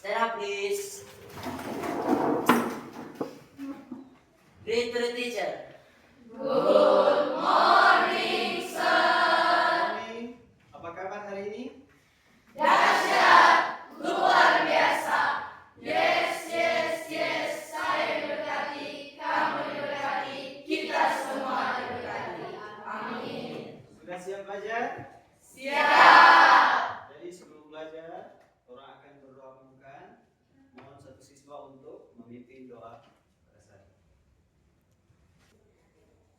Stand up, please. Greet to the teacher. Good morning, sir. Morning. Apa kabar hari ini? Dahsyat, luar biasa. Yes, yes, yes. Saya diberkati, kamu diberkati, kita semua diberkati. Amin. Sudah siap belajar? Siap. Jadi sebelum belajar, orang akan berdoa pembukaan. Mohon satu siswa untuk memimpin doa pada saat ini.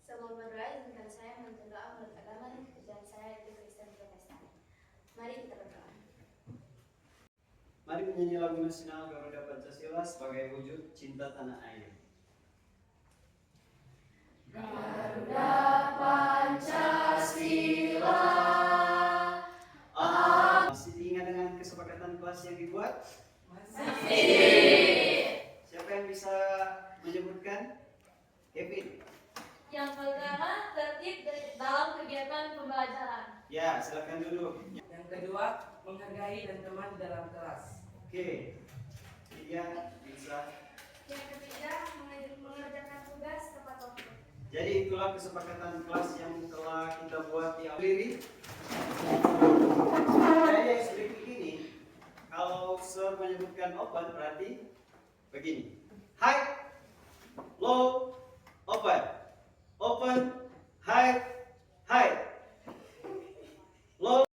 Sebelum berdoa, izinkan saya menuntut doa menurut agama dan saya itu Kristen Protestan. Mari kita berdoa. Mari menyanyi lagu nasional Garuda Pancasila sebagai wujud cinta tanah air. Garuda Pancasila. Masih diingat dengan kesepakatan kelas yang dibuat? Masih. Siapa yang bisa menyebutkan? Kevin. Yang pertama, tertib dalam kegiatan pembelajaran. Ya, silakan duduk. Yang kedua, menghargai dan teman di dalam kelas. Oke. Dia bisa. Yang ketiga, mengerjakan tugas tepat waktu. Jadi itulah kesepakatan kelas yang telah kita buat di awal diri. Jadi yang seperti ini, kalau sir menyebutkan open berarti begini. High, low, open. Open, high, high. Low.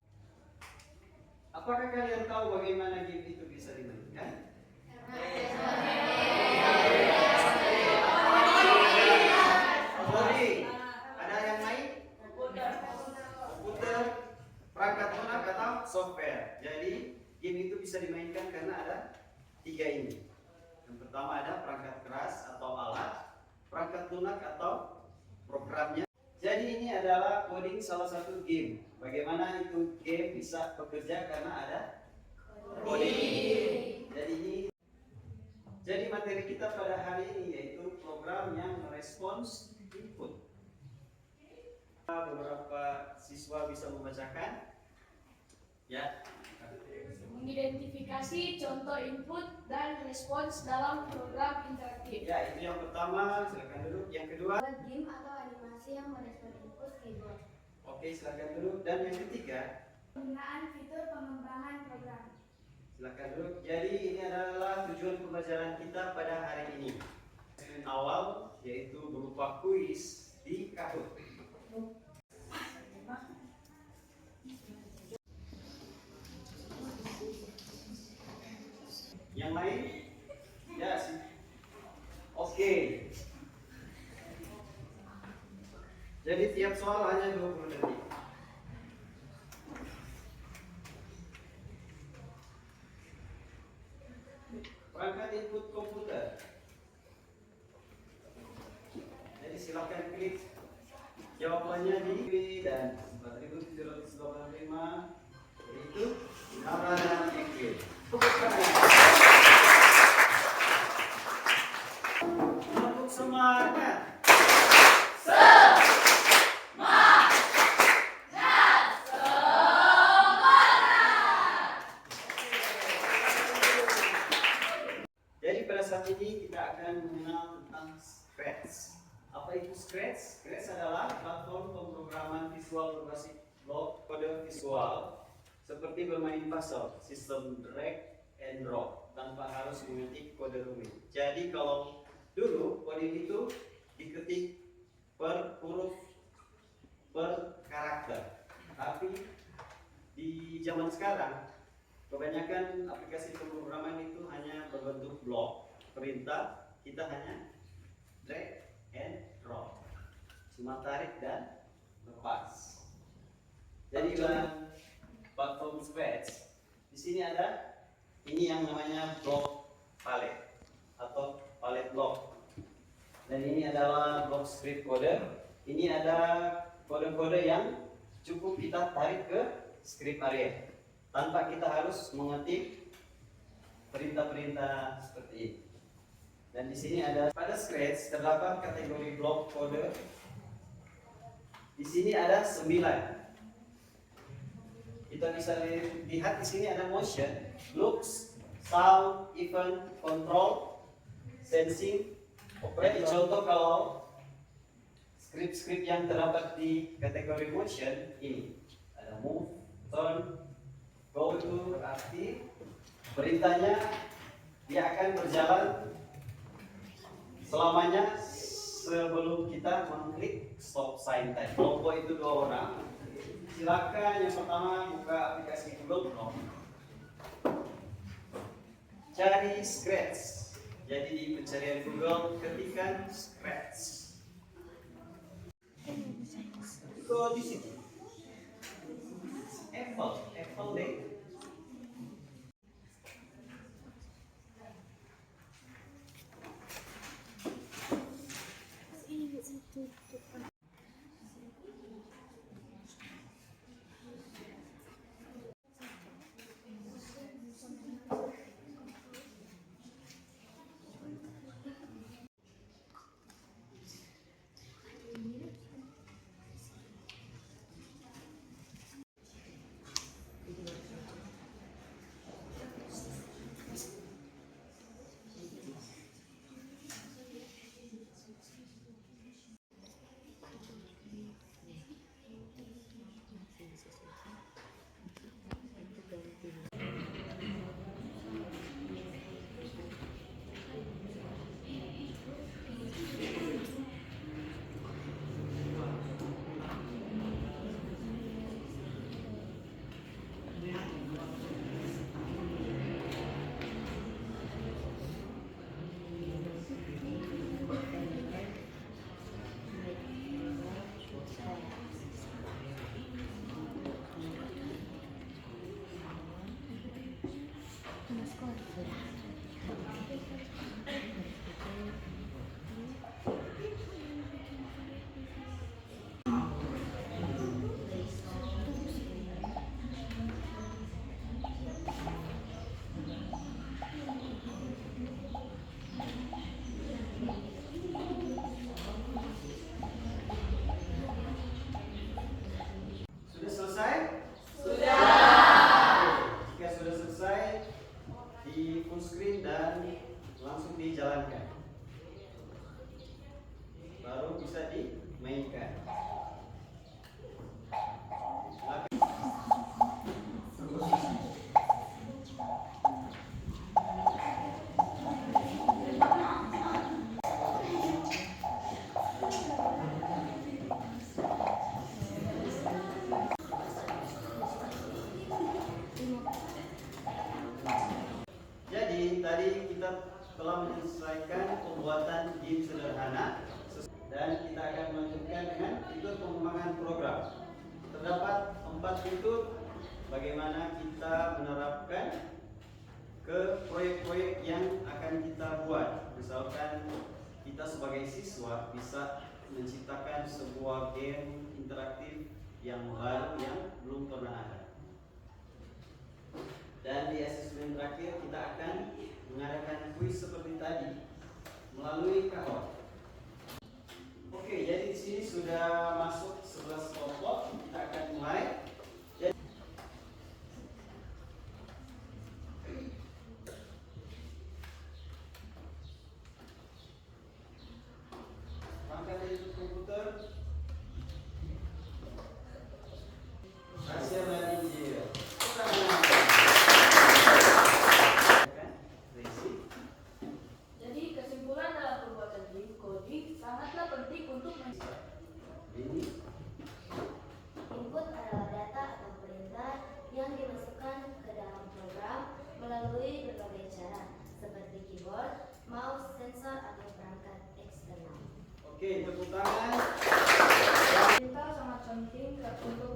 Apakah kalian tahu bagaimana game itu bisa dimainkan? Body. Ada yang main? Komputer, perangkat lunak atau software. Jadi game itu bisa dimainkan karena ada tiga ini. Yang pertama ada perangkat keras atau alat, perangkat lunak atau programnya. Jadi ini adalah coding salah satu game. Bagaimana itu game bisa bekerja karena ada coding. Jadi materi kita pada hari ini yaitu program yang merespons input. Beberapa siswa bisa membacakan. Ya. Mengidentifikasi contoh input dan respons dalam program interaktif. Ya, itu yang pertama. Silakan duduk. Yang kedua. Buat game atau animasi yang merespon input keyboard. Oke, silakan duduk. Dan yang ketiga. Penggunaan fitur pengembangan program. Silakan duduk. Jadi ini adalah tujuan pembelajaran kita pada hari ini. Yang awal yaitu berupa kuis di Kahoot. Yang lain? Ya sih. Oke. Jadi tiap soal hanya 20 detik. Perangkat input komputer. Jadi silakan klik jawabannya di dan 4785 yaitu nama dan Ekil. Untuk semangat. Jadi pada saat ini kita akan mengenal tentang Scratch. Apa itu Scratch? Scratch adalah platform pemrograman visual berbasis blok kode visual seperti bermain puzzle, sistem drag and drop tanpa harus mengetik kode rumit. Jadi kalau dulu kode itu diketik per huruf per karakter, tapi di zaman sekarang kebanyakan aplikasi pemrograman itu hanya berbentuk blok perintah, kita hanya drag and drop, cuma tarik dan lepas. Jadi dalam platform Scratch di sini ada ini yang namanya block palette atau palette block, dan ini adalah block script code. Ini ada kode-kode yang cukup kita tarik ke script area tanpa kita harus mengetik perintah-perintah seperti ini. Dan di sini ada pada Scratch terdapat kategori blok kode. Di sini ada 9. Kita bisa lihat di sini ada motion, looks, sound, event, control, sensing. Jadi contoh kalau skrip-skrip yang terdapat di kategori motion ini ada move, turn, go to, berarti perintahnya dia akan berjalan selamanya sebelum kita mengklik stop sign tadi. Kelompok itu 2 orang. Silakan yang pertama buka aplikasi Google Chrome. Cari Scratch. Jadi di pencarian Google ketikkan Scratch. Itu di situ. Apple deh. Sudah selesai? Jika sudah selesai, di full screen dan langsung dijalankan. Baru bisa dimainkan. Jadi tadi kita telah menyelesaikan pembuatan game sederhana dan kita akan melanjutkan dengan fitur pengembangan program. Terdapat 4 fitur bagaimana kita menerapkan ke proyek-proyek yang akan kita buat. Misalkan kita sebagai siswa bisa menciptakan sebuah game interaktif yang baru yang belum pernah ada. Dan di asesmen terakhir kita akan mengadakan kuis seperti tadi melalui Kahoot. Oke, jadi di sini sudah masuk 11 kelompok. Kita akan mulai. Angkat dari komputer. Asia Injil. Jadi kesimpulan dalam perbuatan game coding sangatlah penting untuk Ini Input adalah data atau perintah yang dimasukkan ke dalam program melalui berbagai cara, seperti keyboard, mouse, sensor, atau perangkat eksternal. oke, tepuk tangan. perintah sangat penting untuk